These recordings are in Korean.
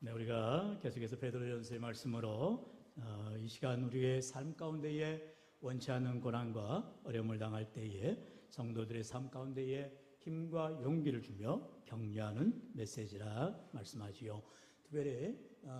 네, 우리가 계속해서 베드로전서의 말씀으로 이 시간 우리의 삶 가운데에 원치 않는 고난과 어려움을 당할 때에 성도들의 삶 가운데에 힘과 용기를 주며 격려하는 메시지라 말씀하지요. 특별히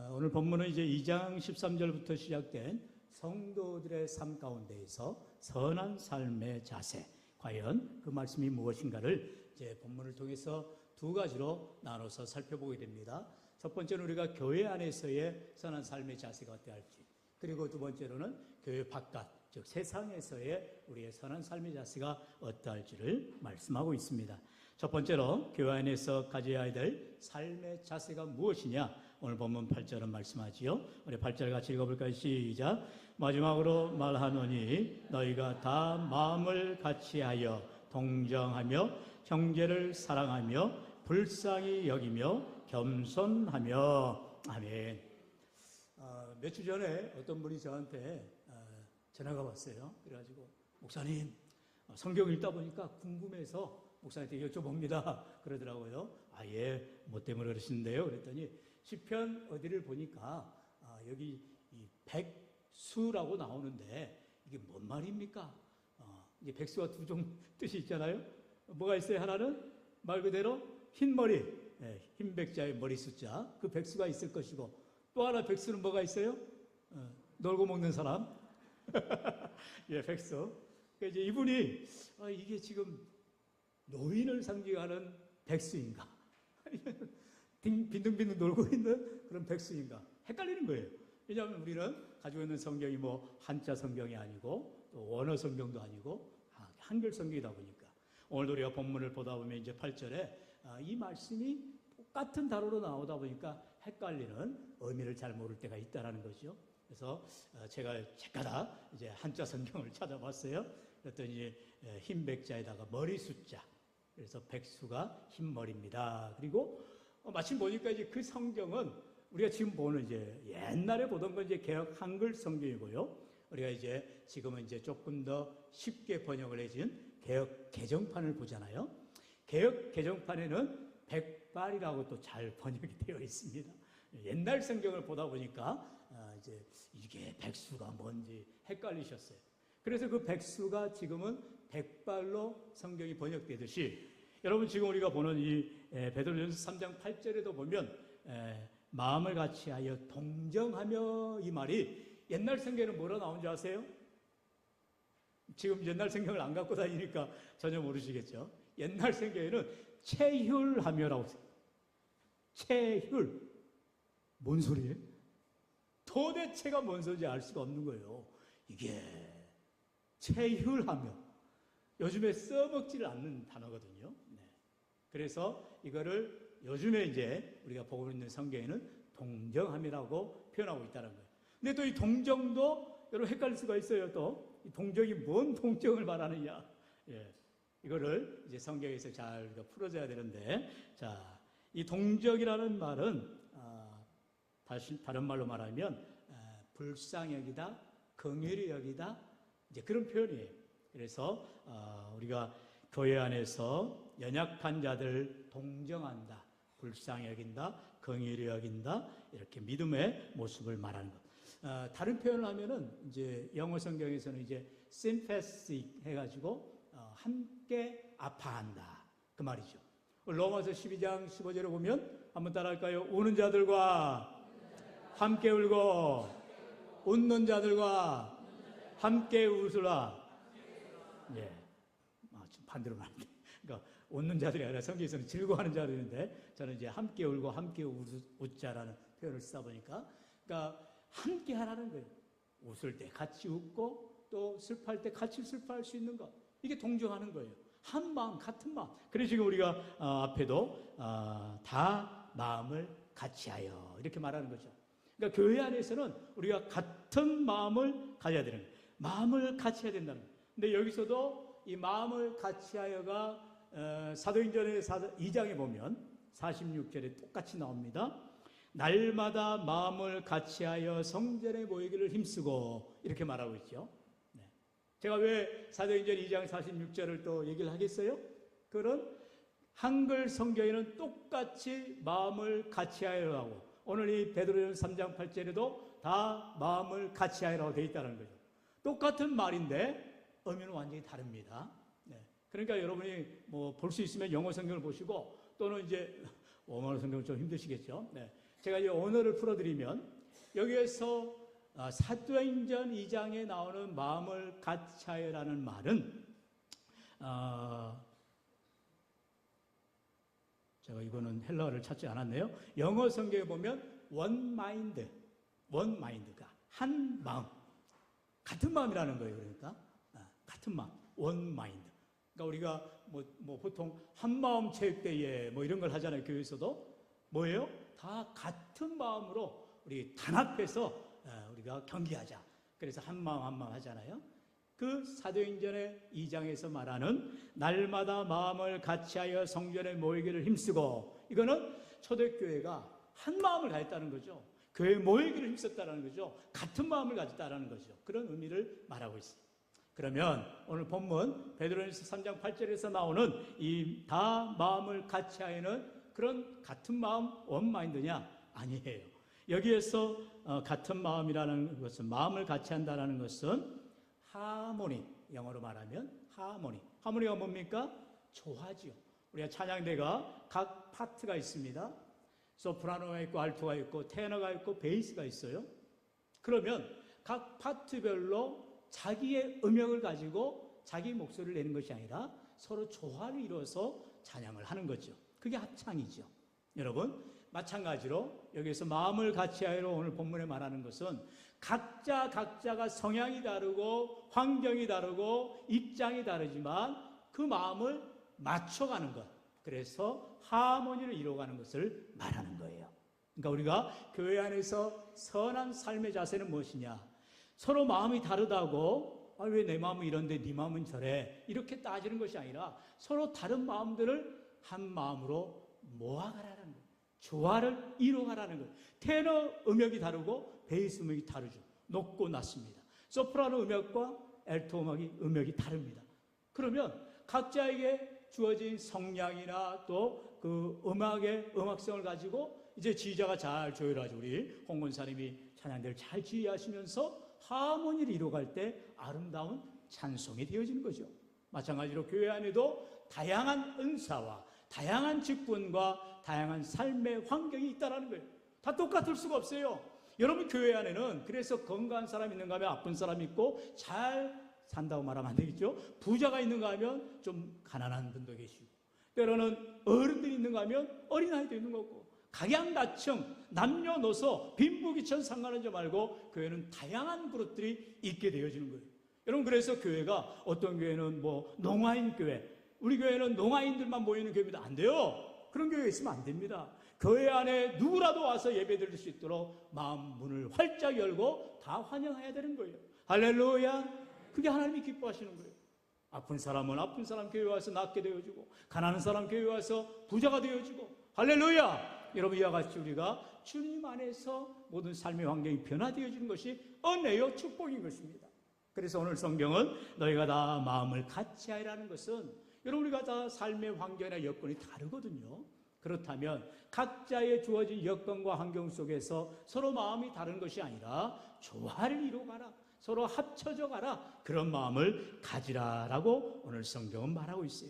오늘 본문은 이제 2장 13절부터 시작된 성도들의 삶 가운데에서 선한 삶의 자세, 과연 그 말씀이 무엇인가를 이제 본문을 통해서 두 가지로 나눠서 살펴보게 됩니다. 첫 번째는 우리가 교회 안에서의 선한 삶의 자세가 어떠해야 할지, 그리고 두 번째로는 교회 바깥, 즉 세상에서의 우리의 선한 삶의 자세가 어떠할지를 말씀하고 있습니다. 첫 번째로 교회 안에서 가져야 될 삶의 자세가 무엇이냐, 오늘 본문 8절은 말씀하지요. 우리 8절 같이 읽어볼까요? 시작. 마지막으로 말하노니 너희가 다 마음을 같이하여 동정하며 형제를 사랑하며 불쌍히 여기며 겸손하며. 아멘. 몇 주 전에 어떤 분이 저한테 전화가 왔어요. 그래가지고 목사님, 성경 읽다 보니까 궁금해서 목사님한테 여쭤봅니다. 그러더라고요. 예, 뭐 때문에 그러시는데요? 그랬더니 시편 어디를 보니까 여기 이 백수라고 나오는데 이게 뭔 말입니까? 이게 백수가 두 종 뜻이 있잖아요. 뭐가 있어요? 하나는 말 그대로 흰 머리, 흰 백자의 머리 숫자, 그 백수가 있을 것이고, 또 하나 백수는 뭐가 있어요? 놀고 먹는 사람. 예, 백수. 그러니까 이제 이분이 이게 지금 노인을 상징하는 백수인가? 빈둥빈둥 놀고 있는 그런 백수인가? 헷갈리는 거예요. 왜냐하면 우리는 가지고 있는 성경이 뭐 한자 성경이 아니고 또 원어 성경도 아니고 한글 성경이다 보니까 오늘도 우리가 본문을 보다 보면 이제 8절에 이 말씀이 똑같은 단어로 나오다 보니까 헷갈리는 의미를 잘 모를 때가 있다라는 거죠. 그래서 제가 책가다 이제 한자 성경을 찾아봤어요. 그랬더니 흰 백자에다가 머리 숫자. 그래서 백수가 흰 머리입니다. 그리고 마침 보니까 이제 그 성경은 우리가 지금 보는 이제 옛날에 보던 건 이제 개역 한글 성경이고요. 우리가 이제 지금은 이제 조금 더 쉽게 번역을 해진 개역 개정판을 보잖아요. 개역 개정판에는 백발이라고 또 잘 번역이 되어 있습니다. 옛날 성경을 보다 보니까 이제 이게 백수가 뭔지 헷갈리셨어요. 그래서 그 백수가 지금은 백발로 성경이 번역되듯이 여러분 지금 우리가 보는 이 베드로전서 3장 8절에도 보면 마음을 같이하여 동정하며 이 말이 옛날 성경에는 뭐라 나온지 아세요? 지금 옛날 성경을 안 갖고 다니니까 전혀 모르시겠죠. 옛날 성경에는 체휼하며라고 써요. 체휼. 뭔 소리예요? 도대체가 뭔 소리인지 알 수가 없는 거예요. 이게 체휼하며. 요즘에 써먹지를 않는 단어거든요. 네. 그래서 이거를 요즘에 이제 우리가 보고 있는 성경에는 동정함이라고 표현하고 있다는 거예요. 근데 또 이 동정도 여러분 헷갈릴 수가 있어요. 또 이 동정이 뭔 동정을 말하느냐. 예. 이거를 이제 성경에서 잘 풀어줘야 되는데, 자, 이 동정이라는 말은 다른 말로 말하면 불쌍히 여기다, 긍휼히 여기다, 이제 그런 표현이에요. 그래서 우리가 교회 안에서 연약한 자들 동정한다, 불쌍히 여긴다, 긍휼히 여긴다, 이렇게 믿음의 모습을 말하는 것. 다른 표현을 하면은 이제 영어 성경에서는 이제 sympathetic 해가지고 함께 아파한다 그 말이죠. 로마서 12장 15절에 보면 한번 따라할까요? 우는 자들과 함께 울고 웃는 자들과 함께 웃으라. 예, 좀 반대로 말합니다. 그러니까 웃는 자들이 아니라 성경에서는 즐거워하는 자들인데 저는 이제 함께 울고 함께 웃자라는 표현을 쓰다 보니까, 그러니까 함께 하라는 거예요. 웃을 때 같이 웃고 또 슬퍼할 때 같이 슬퍼할 수 있는 것, 이게 동정하는 거예요. 한 마음 같은 마음. 그래서 지금 우리가 앞에도 다 마음을 같이하여 이렇게 말하는 거죠. 그러니까 교회 안에서는 우리가 같은 마음을 가져야 되는 거예요. 마음을 같이 해야 된다는 거예요. 근데 여기서도 이 마음을 같이하여가 사도행전의 2장에 보면 46절에 똑같이 나옵니다. 날마다 마음을 같이하여 성전에 모이기를 힘쓰고 이렇게 말하고 있죠. 네. 제가 왜 사도행전 2장 46절을 또 얘기를 하겠어요? 그런 한글 성경에는 똑같이 마음을 같이하여 하고 오늘 이 베드로전서 3장 8절에도 다 마음을 같이 하라고 되어 있다는 거죠. 똑같은 말인데 의미는 완전히 다릅니다. 네. 그러니까 여러분이 뭐 볼 수 있으면 영어 성경을 보시고 또는 이제 원어로 성경은 좀 힘드시겠죠. 네. 제가 이제 언어를 풀어드리면 여기에서 사도행전 2장에 나오는 마음을 같이 하여라는 말은 제가 이거는 헬라어를 찾지 않았네요. 영어 성경에 보면 one mind가 한 마음, 같은 마음이라는 거예요. 그러니까 같은 마음, one mind. 그러니까 우리가 뭐 보통 한 마음 체육대회 뭐 이런 걸 하잖아요. 교회에서도 뭐예요? 다 같은 마음으로 우리 단합해서 우리가 경기하자. 그래서 한 마음 하잖아요. 그 사도행전의 2장에서 말하는 날마다 마음을 같이하여 성전에 모이기를 힘쓰고, 이거는 초대교회가 한 마음을 가졌다는 거죠. 교회 모이기를 힘썼다는 거죠. 같은 마음을 가졌다는 거죠. 그런 의미를 말하고 있어요. 그러면 오늘 본문 베드로전서 3장 8절에서 나오는 이 다 마음을 같이하여는 그런 같은 마음 원마인드냐? 아니에요. 여기에서 같은 마음이라는 것은, 마음을 같이 한다는 것은 하모니, 영어로 말하면 하모니가 뭡니까? 조화지요. 우리가 찬양대가 각 파트가 있습니다. 소프라노가 있고 알토가 있고 테너가 있고 베이스가 있어요. 그러면 각 파트별로 자기의 음역을 가지고 자기 목소리를 내는 것이 아니라 서로 조화를 이루어서 찬양을 하는 거죠. 그게 합창이죠. 여러분, 마찬가지로 여기서 마음을 같이하여로 오늘 본문에 말하는 것은 각자가 성향이 다르고 환경이 다르고 입장이 다르지만 그 마음을 맞춰가는 것, 그래서 하모니를 이루어가는 것을 말하는 거예요. 그러니까 우리가 교회 안에서 선한 삶의 자세는 무엇이냐? 서로 마음이 다르다고 왜 내 마음은 이런데 네 마음은 저래 이렇게 따지는 것이 아니라 서로 다른 마음들을 한 마음으로 모아가라는 거예요. 조화를 이루어가라는 거예요. 테너 음역이 다르고 베이스 음역이 다르죠. 높고 낮습니다. 소프라노 음역과 알토 음역이 다릅니다. 그러면 각자에게 주어진 성량이나 또 그 음악의 음악성을 가지고 이제 지휘자가 잘 조율하죠. 우리 홍건사님이 찬양대를 잘 지휘하시면서 하모니를 이루어갈 때 아름다운 찬송이 되어지는 거죠. 마찬가지로 교회 안에도 다양한 은사와 다양한 직분과 다양한 삶의 환경이 있다는 거예요. 다 똑같을 수가 없어요. 여러분 교회 안에는 그래서 건강한 사람이 있는가 하면 아픈 사람이 있고, 잘 산다고 말하면 안 되겠죠. 부자가 있는가 하면 좀 가난한 분도 계시고, 때로는 어른들이 있는가 하면 어린아이도 있는 거고, 각양다층 남녀노소 빈부귀천 상관하지 말고 교회는 다양한 그룹들이 있게 되어지는 거예요. 여러분, 그래서 교회가 어떤 교회는 뭐 농아인 교회, 우리 교회는 농아인들만 모이는 교회입니다. 안 돼요. 그런 교회가 있으면 안 됩니다. 교회 안에 누구라도 와서 예배 드릴 수 있도록 마음 문을 활짝 열고 다 환영해야 되는 거예요. 할렐루야. 그게 하나님이 기뻐하시는 거예요. 아픈 사람은 아픈 사람 교회 와서 낫게 되어지고, 가난한 사람 교회 와서 부자가 되어지고, 할렐루야. 여러분, 이와 같이 우리가 주님 안에서 모든 삶의 환경이 변화되어지는 것이 은혜요 축복인 것입니다. 그래서 오늘 성경은 너희가 다 마음을 같이 하라는 것은, 여러분 우리가 다 삶의 환경이나 여건이 다르거든요. 그렇다면 각자의 주어진 여건과 환경 속에서 서로 마음이 다른 것이 아니라 조화를 이루어가라, 서로 합쳐져 가라, 그런 마음을 가지라라고 오늘 성경은 말하고 있어요.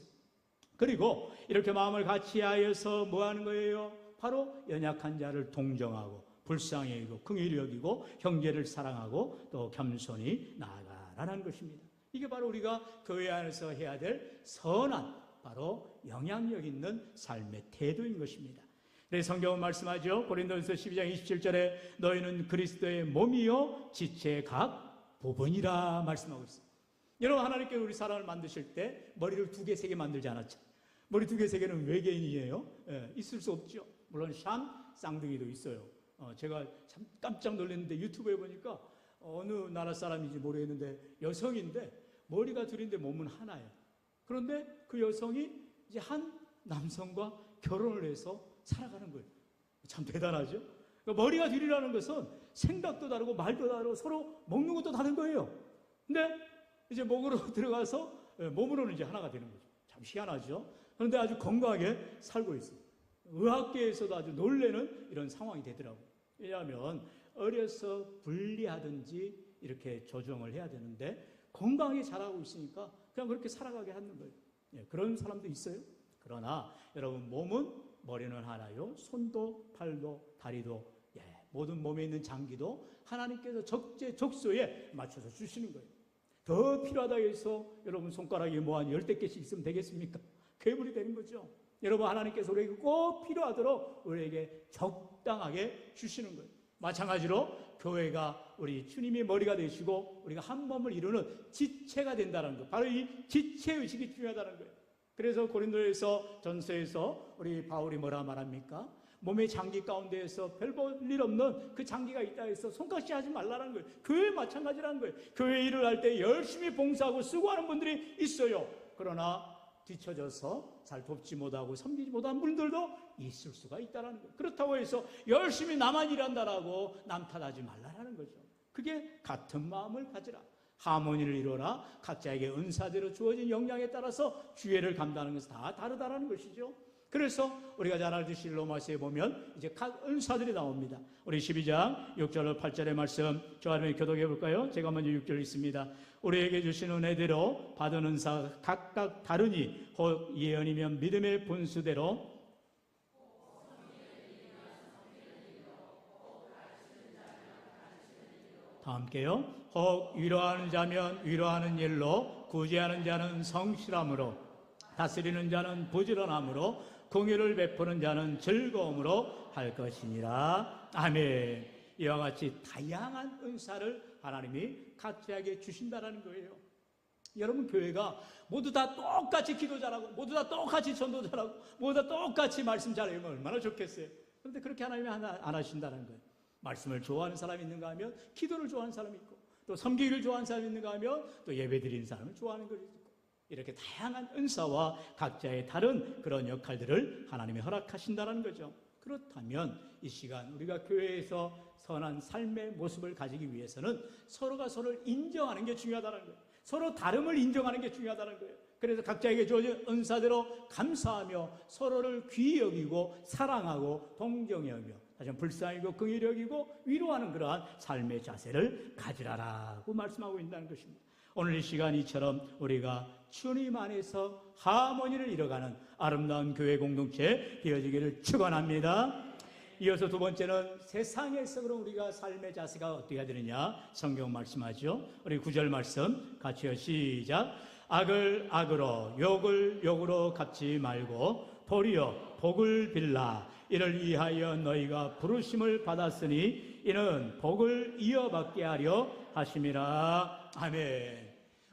그리고 이렇게 마음을 같이 하여서 뭐 하는 거예요? 바로 연약한 자를 동정하고 불쌍히 여기고 긍휼히 여기고 형제를 사랑하고 또 겸손히 나아가라는 것입니다. 이게 바로 우리가 교회 안에서 해야 될 선한, 바로 영향력 있는 삶의 태도인 것입니다. 그래서 성경은 말씀하죠. 고린도전서 12장 27절에 너희는 그리스도의 몸이요 지체의 각 부분이라 말씀하고 있습니다. 여러분, 하나님께서 우리 사람을 만드실 때 머리를 2개, 3개 만들지 않았죠. 머리 2개, 3개는 외계인이에요. 있을 수 없죠. 물론 샴 쌍둥이도 있어요. 제가 참 깜짝 놀랐는데 유튜브에 보니까 어느 나라 사람인지 모르겠는데 여성인데 머리가 둘인데 몸은 하나예요. 그런데 그 여성이 이제 한 남성과 결혼을 해서 살아가는 거예요. 참 대단하죠? 그러니까 머리가 둘이라는 것은 생각도 다르고 말도 다르고 서로 먹는 것도 다른 거예요. 근데 이제 목으로 들어가서 몸으로는 이제 하나가 되는 거죠. 참 희한하죠? 그런데 아주 건강하게 살고 있어요. 의학계에서도 아주 놀라는 이런 상황이 되더라고요. 왜냐하면 어려서 분리하든지 이렇게 조정을 해야 되는데 건강하게 자라고 있으니까 그냥 그렇게 살아가게 하는 거예요. 예, 그런 사람도 있어요. 그러나 여러분, 몸은 머리는 하나요. 손도 팔도 다리도, 예, 모든 몸에 있는 장기도 하나님께서 적재적소에 맞춰서 주시는 거예요. 더 필요하다 해서 여러분 손가락에 뭐 한 10개씩 있으면 되겠습니까? 괴물이 되는 거죠. 여러분, 하나님께서 우리에게 꼭 필요하도록 우리에게 적당하게 주시는 거예요. 마찬가지로 교회가 우리 주님이 머리가 되시고 우리가 한 몸을 이루는 지체가 된다는 것, 바로 이 지체의식이 중요하다는 거예요. 그래서 고린도에서 전서에서 우리 바울이 뭐라 말합니까? 몸의 장기 가운데에서 별 볼 일 없는 그 장기가 있다 해서 손가시 하지 말라는 거예요. 교회 마찬가지라는 거예요. 교회 일을 할 때 열심히 봉사하고 수고하는 분들이 있어요. 그러나 뒤처져서 잘 돕지 못하고 섬기지 못한 분들도 있을 수가 있다는 거예요. 그렇다고 해서 열심히 나만 일한다라고 남 탓하지 말라는 거죠. 그게 같은 마음을 가지라. 하모니를 이루어라. 각자에게 은사대로 주어진 역량에 따라서 주의를 감당하는 것은 다 다르다라는 것이죠. 그래서 우리가 잘 알듯이 로마서에 보면 이제 각 은사들이 나옵니다. 우리 12장 6절 8절의 말씀 저와 함께 교독해 볼까요? 제가 먼저 6절 읽습니다. 우리에게 주신 은혜대로 받은 은사 각각 다르니 혹 예언이면 믿음의 분수대로, 다 함께요. 혹 위로하는 자면 위로하는 일로, 구제하는 자는 성실함으로, 다스리는 자는 부지런함으로, 공의를 베푸는 자는 즐거움으로 할 것이니라. 아멘. 이와 같이 다양한 은사를 하나님이 각자에게 주신다라는 거예요. 여러분, 교회가 모두 다 똑같이 기도 잘하고 모두 다 똑같이 전도 잘하고 모두 다 똑같이 말씀 잘하면 얼마나 좋겠어요. 그런데 그렇게 하나님이 안 하신다는 거예요. 말씀을 좋아하는 사람이 있는가 하면 기도를 좋아하는 사람이 있고, 또 섬기기를 좋아하는 사람이 있는가 하면 또 예배 드리는 사람을 좋아하는 것이 있고, 이렇게 다양한 은사와 각자의 다른 그런 역할들을 하나님이 허락하신다는 거죠. 그렇다면 이 시간 우리가 교회에서 선한 삶의 모습을 가지기 위해서는 서로가 서로를 인정하는 게 중요하다는 거예요. 서로 다름을 인정하는 게 중요하다는 거예요. 그래서 각자에게 주어진 은사대로 감사하며 서로를 귀히 여기고 사랑하고 동정히 여기며 다시 한번 불쌍히 여기고 긍휼히 여기고 위로하는 그러한 삶의 자세를 가지라라고 말씀하고 있다는 것입니다. 오늘 이 시간 이처럼 우리가 주님 안에서 하모니를 이뤄가는 아름다운 교회 공동체 되어지기를 축원합니다. 이어서 두 번째는 세상에서 그럼 우리가 삶의 자세가 어떻게 해야 되느냐, 성경 말씀하죠. 우리 9절 말씀 같이요. 시작. 악을 악으로 욕을 욕으로 갚지 말고 도리어 복을 빌라. 이를 위하여 너희가 부르심을 받았으니 이는 복을 이어받게 하려 하심이라. 아멘.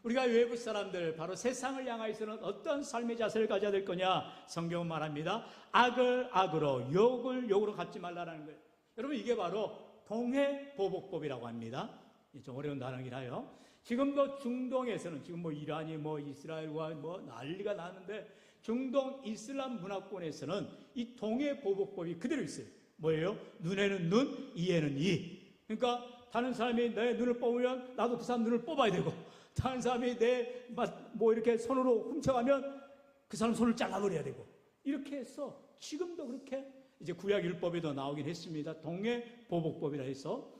우리가 외국 사람들, 바로 세상을 향하여서는 어떤 삶의 자세를 가져야 될 거냐? 성경은 말합니다. 악을 악으로, 욕을 욕으로 갚지 말라는 거예요. 여러분, 이게 바로 동해보복법이라고 합니다. 좀 어려운 단어이라요. 지금도 중동에서는 지금 뭐 이란이 뭐 이스라엘과 뭐 난리가 나는데 중동 이슬람 문화권에서는 이 동해보복법이 그대로 있어요. 뭐예요? 눈에는 눈, 이에는 이. 그러니까 다른 사람이 내 눈을 뽑으면 나도 그 사람 눈을 뽑아야 되고, 다른 사람이 내 뭐 이렇게 손으로 훔쳐가면 그 사람 손을 잘라버려야 되고, 이렇게 해서 지금도 그렇게 이제 구약 율법에도 나오긴 했습니다. 동해보복법이라 해서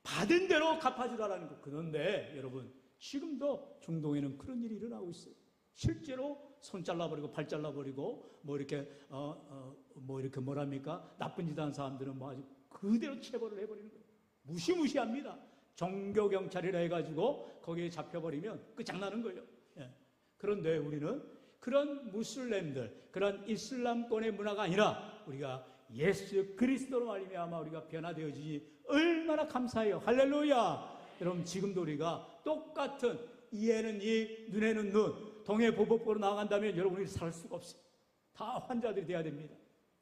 받은 대로 갚아주라라는 거. 그런데 여러분, 지금도 중동에는 그런 일이 일어나고 있어요. 실제로 손 잘라버리고 팔 잘라버리고 뭐 이렇게 뭐 이렇게 뭐랍니까? 나쁜 짓 하는 사람들은 뭐 아주 그대로 체벌을 해버리는 거예요. 무시무시합니다. 종교경찰이라 해가지고 거기에 잡혀버리면 끝장나는 거예요. 예. 그런데 우리는 그런 무슬림들, 그런 이슬람권의 문화가 아니라 우리가 예수 그리스도로 말미암아 우리가 변화되어지니 얼마나 감사해요. 할렐루야. 여러분, 지금도 우리가 똑같은 이에는 이, 눈에는 눈, 동해보복법으로 나아간다면 여러분이 살 수가 없어요. 다 환자들이 돼야 됩니다.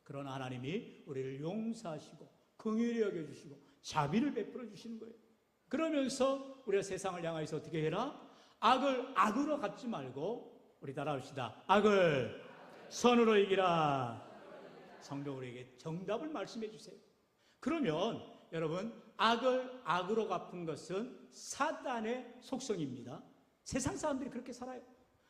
그러나 하나님이 우리를 용서하시고 긍휼히 여겨주시고 자비를 베풀어 주시는 거예요. 그러면서 우리가 세상을 향해서 어떻게 해라? 악을 악으로 갚지 말고, 우리 따라합시다. 악을 선으로 이기라. 성경 우리에게 정답을 말씀해 주세요. 그러면 여러분, 악을 악으로 갚은 것은 사단의 속성입니다. 세상 사람들이 그렇게 살아요.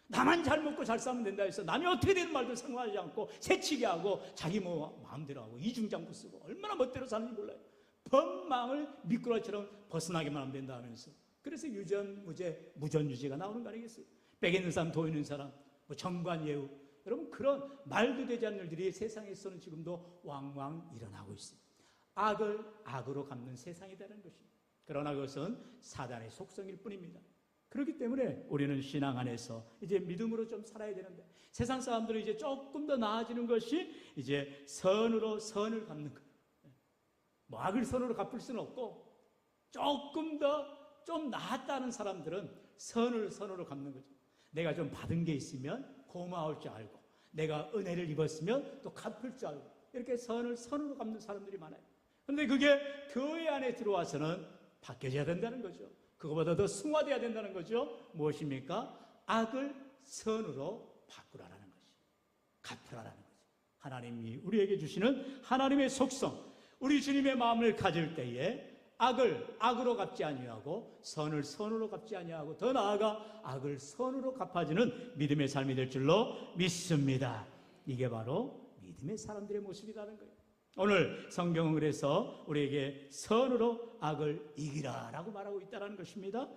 나만 잘 먹고 잘 살면 된다 해서 남이 어떻게 되는 말도 상관하지 않고 새치기 하고 자기 마음대로 하고 이중장부 쓰고 얼마나 멋대로 사는지 몰라요. 법망을 미꾸라지처럼 벗어나기만 하면 된다 하면서, 그래서 유전무죄, 무전유죄가 나오는 거 아니겠어요? 빽 있는 사람, 도 있는 사람, 뭐 정관예우, 여러분 그런 말도 되지 않는 일들이 세상에서는 지금도 왕왕 일어나고 있습니다. 악을 악으로 갚는 세상이라는 것입니다. 그러나 그것은 사단의 속성일 뿐입니다. 그렇기 때문에 우리는 신앙 안에서 이제 믿음으로 좀 살아야 되는데, 세상 사람들은 이제 조금 더 나아지는 것이 이제 선으로 선을 갚는 거예요. 뭐 악을 선으로 갚을 수는 없고, 조금 더 좀 나았다는 사람들은 선을 선으로 갚는 거죠. 내가 좀 받은 게 있으면 고마울 줄 알고, 내가 은혜를 입었으면 또 갚을 줄 알고, 이렇게 선을 선으로 갚는 사람들이 많아요. 그런데 그게 교회 안에 들어와서는 바뀌어져야 된다는 거죠. 그거보다 더 승화돼야 된다는 거죠. 무엇입니까? 악을 선으로 바꾸라라는 거죠. 갚으라라는 거죠. 하나님이 우리에게 주시는 하나님의 속성, 우리 주님의 마음을 가질 때에 악을 악으로 갚지 아니하고 선을 선으로 갚지 아니하고, 더 나아가 악을 선으로 갚아지는 믿음의 삶이 될 줄로 믿습니다. 이게 바로 믿음의 사람들의 모습이라는 거예요. 오늘 성경은 그래서 우리에게 선으로 악을 이기라라고 말하고 있다는 것입니다.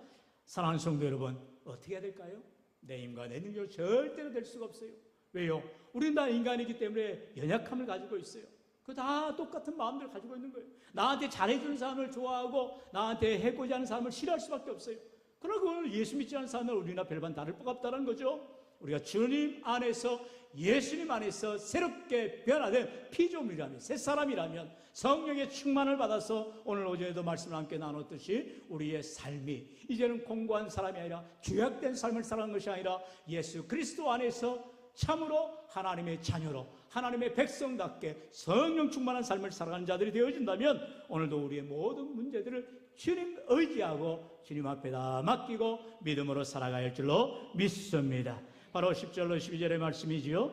사랑하는 성도 여러분, 어떻게 해야 될까요? 내 힘과 내 능력으로 절대로 될 수가 없어요. 왜요? 우리는 다 인간이기 때문에 연약함을 가지고 있어요. 그 다 똑같은 마음들을 가지고 있는 거예요. 나한테 잘해주는 사람을 좋아하고 나한테 해코지 하는 사람을 싫어할 수밖에 없어요. 그러나 그걸 예수 믿지 않는 사람은 우리나 별반 다를 것 없다는 거죠. 우리가 주님 안에서, 예수님 안에서 새롭게 변화된 피조물이라면, 새 사람이라면, 성령의 충만을 받아서 오늘 오전에도 말씀을 함께 나눴듯이 우리의 삶이 이제는 공고한 사람이 아니라 죄악된 삶을 살아가는 것이 아니라 예수 그리스도 안에서 참으로 하나님의 자녀로, 하나님의 백성답게 성령 충만한 삶을 살아가는 자들이 되어진다면, 오늘도 우리의 모든 문제들을 주님 의지하고 주님 앞에다 맡기고 믿음으로 살아가야 할 줄로 믿습니다. 바로 10절로 12절의 말씀이지요.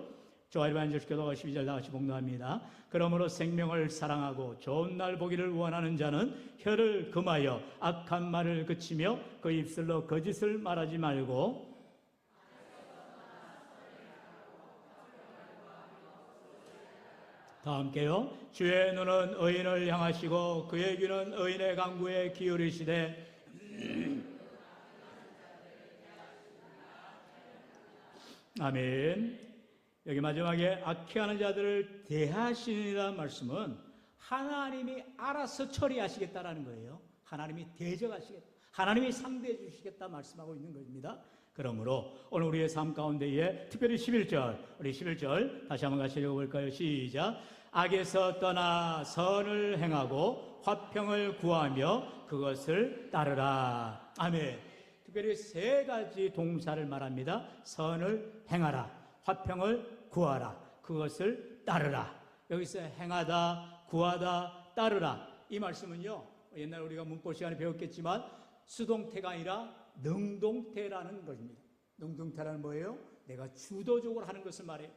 조아리 반절교도가 12절 다같이 봉독합니다. 그러므로 생명을 사랑하고 좋은 날 보기를 원하는 자는 혀를 금하여 악한 말을 그치며 그 입술로 거짓을 말하지 말고, 다 함께요. 주의 눈은 의인을 향하시고 그의 귀는 의인의 간구에 기울이시되 아멘. 여기 마지막에 악해하는 자들을 대하시니라는 말씀은 하나님이 알아서 처리하시겠다라는 거예요. 하나님이 대적하시겠다, 하나님이 상대해 주시겠다 말씀하고 있는 겁니다. 그러므로 오늘 우리의 삶 가운데에 특별히 11절, 우리 11절 다시 한번 같이 읽어볼까요? 시작. 악에서 떠나 선을 행하고 화평을 구하며 그것을 따르라. 아멘. 특별히 세 가지 동사를 말합니다. 선을 행하라, 화평을 구하라, 그것을 따르라. 여기서 행하다, 구하다, 따르라, 이 말씀은요, 옛날 우리가 문법 시간에 배웠겠지만 수동태가 아니라 능동태라는 것입니다. 능동태라는 뭐예요? 내가 주도적으로 하는 것을 말해요.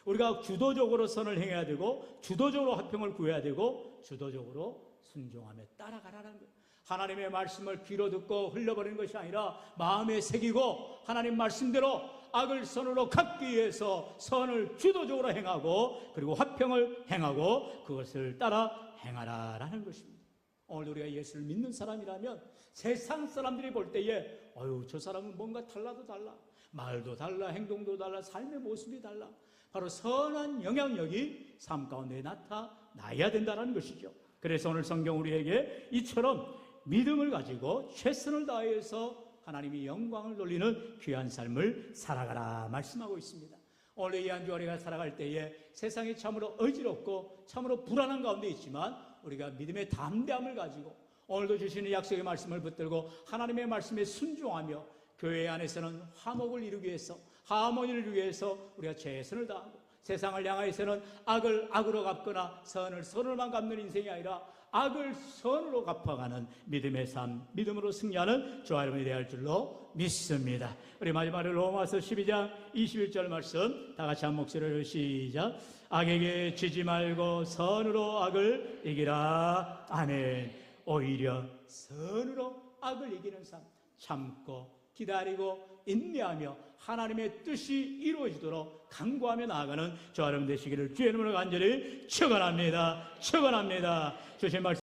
우리가 주도적으로 선을 행해야 되고, 주도적으로 화평을 구해야 되고, 주도적으로 순종하며 따라가라는 거예요. 하나님의 말씀을 귀로 듣고 흘려버리는 것이 아니라 마음에 새기고 하나님 말씀대로 악을 선으로 갚기 위해서 선을 주도적으로 행하고, 그리고 화평을 행하고 그것을 따라 행하라라는 것입니다. 오늘 우리가 예수를 믿는 사람이라면 세상 사람들이 볼 때에 저 사람은 뭔가 달라도 달라, 말도 달라, 행동도 달라, 삶의 모습이 달라, 바로 선한 영향력이 삶 가운데 나타나야 된다는 것이죠. 그래서 오늘 성경 우리에게 이처럼 믿음을 가지고 최선을 다해서 하나님이 영광을 돌리는 귀한 삶을 살아가라 말씀하고 있습니다. 오늘 이 한 주 우리가 살아갈 때에 세상이 참으로 어지럽고 참으로 불안한 가운데 있지만, 우리가 믿음의 담대함을 가지고 오늘도 주시는 약속의 말씀을 붙들고 하나님의 말씀에 순종하며 교회 안에서는 화목을 이루기 위해서, 하모니를 이루기 위해서 우리가 최선을 다하고, 세상을 향하여서는 악을 악으로 갚거나 선을 선으로만 갚는 인생이 아니라 악을 선으로 갚아가는 믿음의 삶, 믿음으로 승리하는 저와 여러분이 되어야 할 줄로 믿습니다. 우리 마지막으로 로마서 12장 21절 말씀 다 같이 한 목소리로 시작. 악에게 지지 말고 선으로 악을 이기라. 아멘. 오히려 선으로 악을 이기는 삶, 참고 기다리고 인내하며 하나님의 뜻이 이루어지도록 간구하며 나아가는 저와 여러분 되시기를 주의 이름으로 간절히 축원합니다. 축원합니다. 주신 말씀